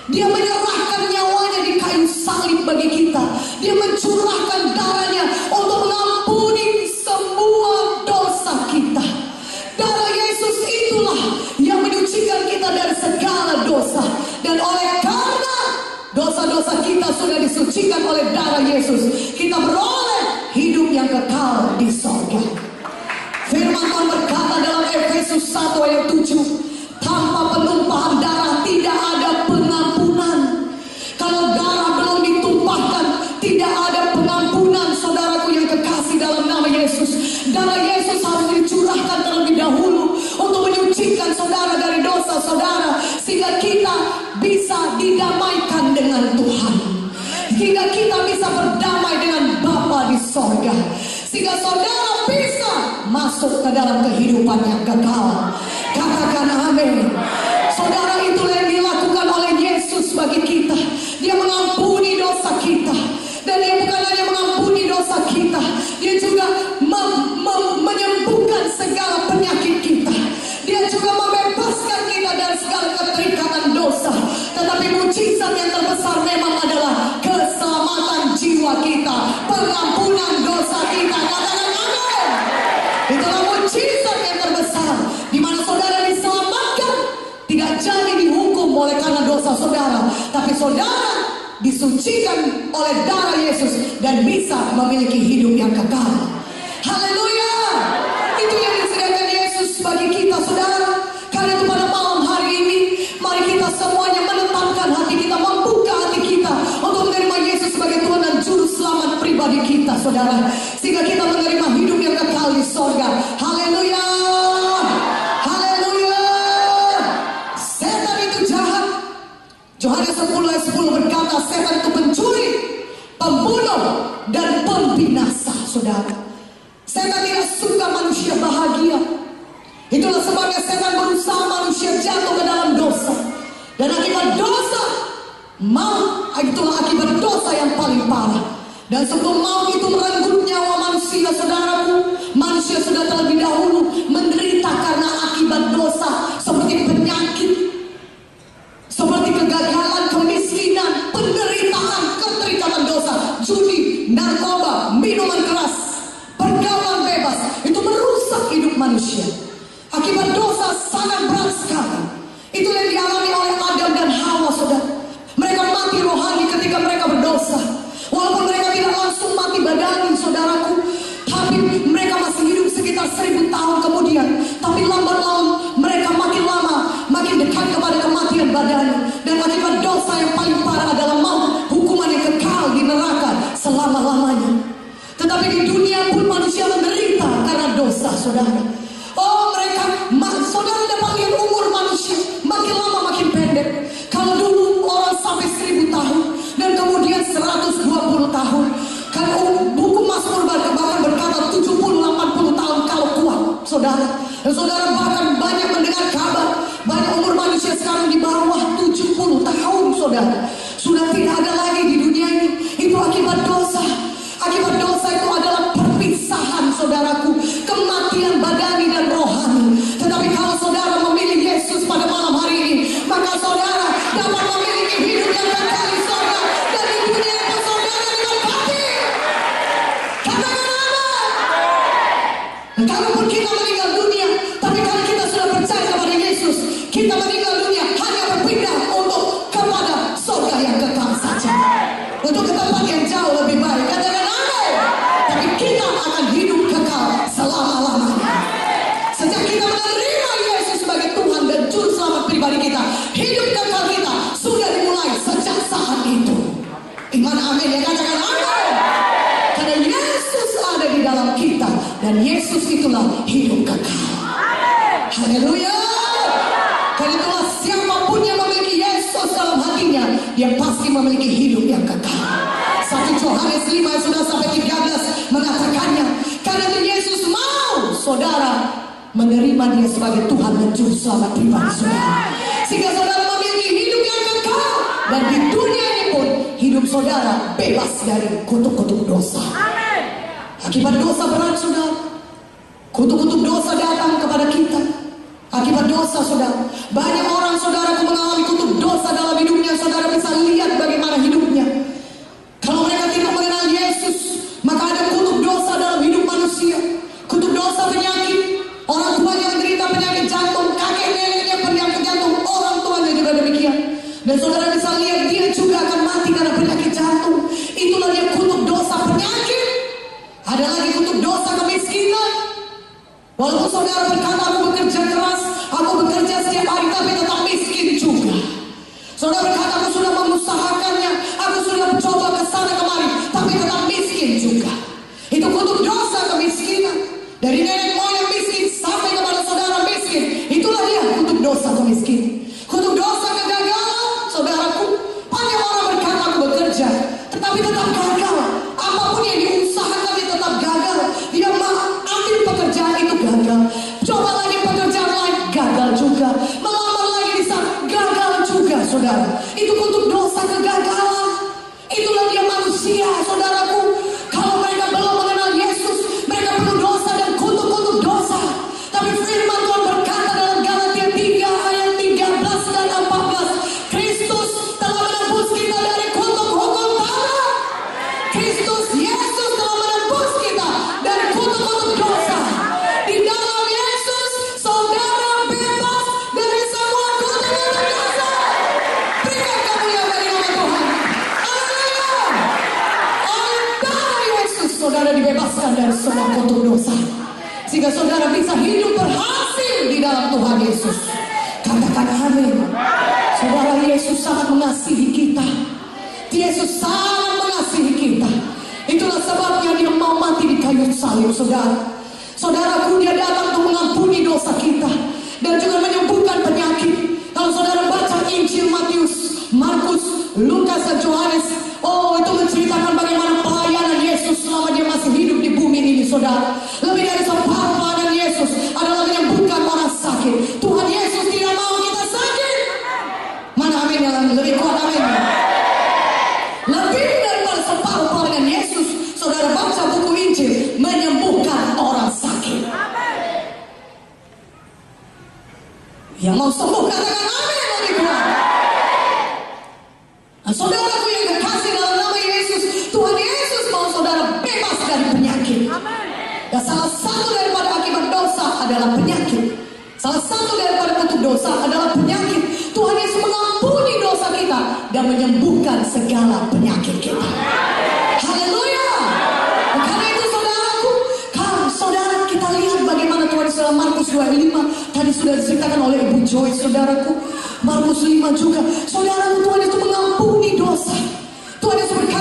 Dia menyerahkan nyawanya di kayu salib bagi kita. Dia mencurahkan darahnya untuk mengampuni semua dosa kita. Darah Yesus itulah yang menyucikan kita dari segala dosa. Dan oleh karena dosa-dosa kita sudah disucikan oleh darah Yesus, kita beroleh hidup yang kekal di sorga. Firman Tuhan berkata dalam Efesus 1 ayat 7, tanpa penumpahan darah tidak ada pengampunan. Kalau darah belum ditumpahkan, tidak ada pengampunan. Saudaraku yang kekasih dalam nama Yesus, darah Yesus harus dicurahkan terlebih dahulu untuk menyucikan saudara dari dosa saudara, sehingga kita bisa didamaikan dengan Tuhan, sehingga kita bisa berdamai dengan Bapa di sorga, sehingga saudara bisa masuk ke dalam kehidupan yang kekal. Katakan amin. Saudara, itulah yang dilakukan oleh Yesus bagi kita. Dia mengampuni dosa kita. Dan dia bukan hanya mengampuni dosa kita, dia juga menyembuhkan segala penyakit kita. Dia juga membebaskan kita dari segala keterikatan dosa. Tetapi mujizat yang terbesar memang adalah keselamatan jiwa kita, pengampunan dosa kita. Katakan amin. Itulah mujizat yang terbesar, di mana saudara diselamatkan, tidak jadi dihukum oleh karena dosa saudara, tapi saudara disucikan oleh darah Yesus dan bisa memiliki hidup yang kekal. Haleluya. Itu yang disediakan Yesus bagi kita, saudara. Karena itu pada malam hari ini, mari kita semuanya menetapkan hati kita, membuka hati kita untuk menerima Yesus sebagai Tuhan dan Juru Selamat pribadi kita, saudara, sehingga kita menerima hidup yang kekal di sorga. Haleluya. Haleluya. Setan itu jahat. Yohanes 10 ayat 10 berkata, setan itu pencuri, pembunuh, dan pembinasa, saudara. Setan tidak suka manusia bahagia. Itulah sebabnya setan berusaha manusia jatuh ke dalam dosa. Dan akibat dosa, maut. Itulah akibat dosa yang paling parah. Dan sebelum maut itu merenggut nyawa manusia, saudaraku, manusia sudah terlebih dahulu menderita karena akibat dosa, seperti penyakit, seperti kegagalan, kemiskinan, penderitaan, keterikatan dosa, judi, narkoba, minuman keras, pergaulan bebas. Itu merusak hidup manusia. Akibat dosa sangat berat sekali. Itu yang dialami oleh Adam dan Hawa, saudara. Mereka mati rohani ketika mereka berdosa. Walaupun mereka tidak langsung mati badani, saudaraku, tapi mereka masih hidup sekitar 1000 tahun kemudian. Tapi lambat laun mereka makin lama makin dekat kepada kematian badani. Dan akibat dosa yang paling parah adalah maut, hukuman yang kekal di neraka selama-lamanya. Tetapi di dunia pun manusia menderita karena dosa, saudara. Oh, saudara dapat lihat umur manusia makin lama makin pendek. Kalau dulu orang sampai 1000 tahun dan kemudian 120 tahun. Kalau buku Mazmur bahkan berkata 70-80 tahun kalau kuat, saudara. Dan saudara bahkan banyak mendengar kabar banyak umur manusia sekarang di bawah 70 tahun, saudara. Sudah tidak ada lagi di dunia ini. Itu akibat dosa. Akibat dosa itu adalah perpisahan, saudaraku, kematian badani dan rohani. Tetapi kalau saudara memilih Yesus pada malam hari ini, maka saudara dapat memiliki hidup yang kekal di sorga. Dan di dunia itu saudara diberkati. Katakan amin. Kalaupun kita meninggal dunia, tapi kalau kita sudah percaya kepada Yesus, kita meninggal dunia hanya berpindah untuk kepada sorga yang kekal saja, untuk ke tempat yang jauh lebih baik. Katakan amin. Tapi kita akan hidup kekal selama-lamanya. Sejak kita menerima Yesus sebagai Tuhan dan Juru Selamat pribadi kita, hidup kekal kita sudah dimulai sejak saat itu. Gimana amin ya? Katakan amin. Karena Yesus ada di dalam kita dan Yesus itulah hidup kekal. Haleluya. Karena itulah siapapun yang memiliki Yesus dalam hatinya, dia pasti memiliki hidup yang kekal. 1 Yohanes 5 ayat 1 sampai 13 mengatakannya. Karena itu Yesus mau saudara menerima dia sebagai Tuhan dan Juru Selamat pribadi saudara, sehingga saudara memiliki hidup yang kekal. Dan di dunia ini pun hidup saudara bebas dari kutuk-kutuk dosa. Akibat dosa berat, saudara, kutuk-kutuk dosa datang kepada kita. Akibat dosa, saudara, banyak orang saudara mengalami kutuk dosa dalam hidupnya, saudara. bagaimana hidupnya. Kalau mereka tidak mengenal Yesus, maka ada kutuk dosa dalam hidup manusia. Kutuk dosa penyakit. Orang tuanya menderita penyakit jantung, kakek neneknya penyakit jantung, orang tuanya juga demikian. Dan saudara bisa lihat dia juga akan mati karena penyakit jantung. Itulah dia kutuk dosa penyakit. Ada lagi kutuk dosa kemiskinan. Walaupun saudara berkata aku bekerja keras, aku bekerja setiap hari, tapi tetap miskin juga. Saudara berkata aku sudah mengusahakannya, aku sudah mencoba ke sana kemari, tapi tetap miskin juga. Itu kutuk dosa kemiskinan. Dari nenek moyang miskin sampai kepada saudara miskin. Itulah dia kutuk dosa kemiskinan. Kutuk dosa kegagalan, saudaraku. Banyak orang berkata aku bekerja, tetapi tetap gagal. Apapun yang diusahakan dia tetap gagal. Dia ambil pekerjaan itu gagal. Coba lagi pekerjaan lain, gagal juga. Melamar lagi di sana, gagal juga, saudara. Itu kutuk dosa kegagalan. Itulah dia manusia, saudaraku. Kalau mereka belum mengenal Yesus, mereka penuh dosa dan kutuk-kutuk dosa. Tapi firman Tuhan berkata dalam Galatia 3 ayat 13 dan 14, Kristus telah menebus kita dari kutuk hukum Taurat. Kristus Yesus telah menebus kita dari kutuk-kutuk dosa. Di dalam Yesus, saudara bebas dari semua kutuk-kutuk dosa. Berikan kemuliaan bagi nama Tuhan. Haleluya. Oleh darah Yesus, saudara dibebaskan dari semua kutuk dosa. Sehingga saudara bisa hidup berhasil di dalam Tuhan Yesus. Katakan amin. Saudara, Yesus sangat mengasihi kita. Yesus sangat mengasihi kita. Itulah sebabnya dia mau mati di kayu salib, saudara. Saudaraku, dia datang untuk mengampuni dosa kita dan juga menyembuhkan penyakit. Kalau saudara baca Injil Matius, Markus, Lukas, dan Yohanes, oh itu menceritakan bagaimana pelayanan Yesus selama dia masih hidup di bumi ini, saudara. Lebih dari separuh pelayanan Yesus adalah menyembuhkan orang sakit. Tuhan Yesus tidak mau kita sakit. Mana amin yang lebih kuat, amin. Lebih daripada separuh pelayanan Yesus, saudara baca buku Injil, menyembuhkan orang sakit. Yang mau sembuh katakan amin lebih kuat. Nah, saudaraku yang kekasih dalam nama Yesus, Tuhan Yesus mau saudara bebas dari penyakit. Dan salah satu daripada akibat dosa adalah penyakit. Salah satu daripada kutuk dosa adalah penyakit. Tuhan Yesus mengampuni dosa kita dan menyembuhkan segala penyakit kita. Haleluya. Karena itu saudaraku, kalau saudara kita lihat bagaimana Tuhan Yesus dalam Markus 2:5 tadi sudah diceritakan oleh Ibu Joy, saudaraku. Markus 5 juga, saudaraku, Tuhan Yesus mengampuni dosa. Tuhan Yesus berkata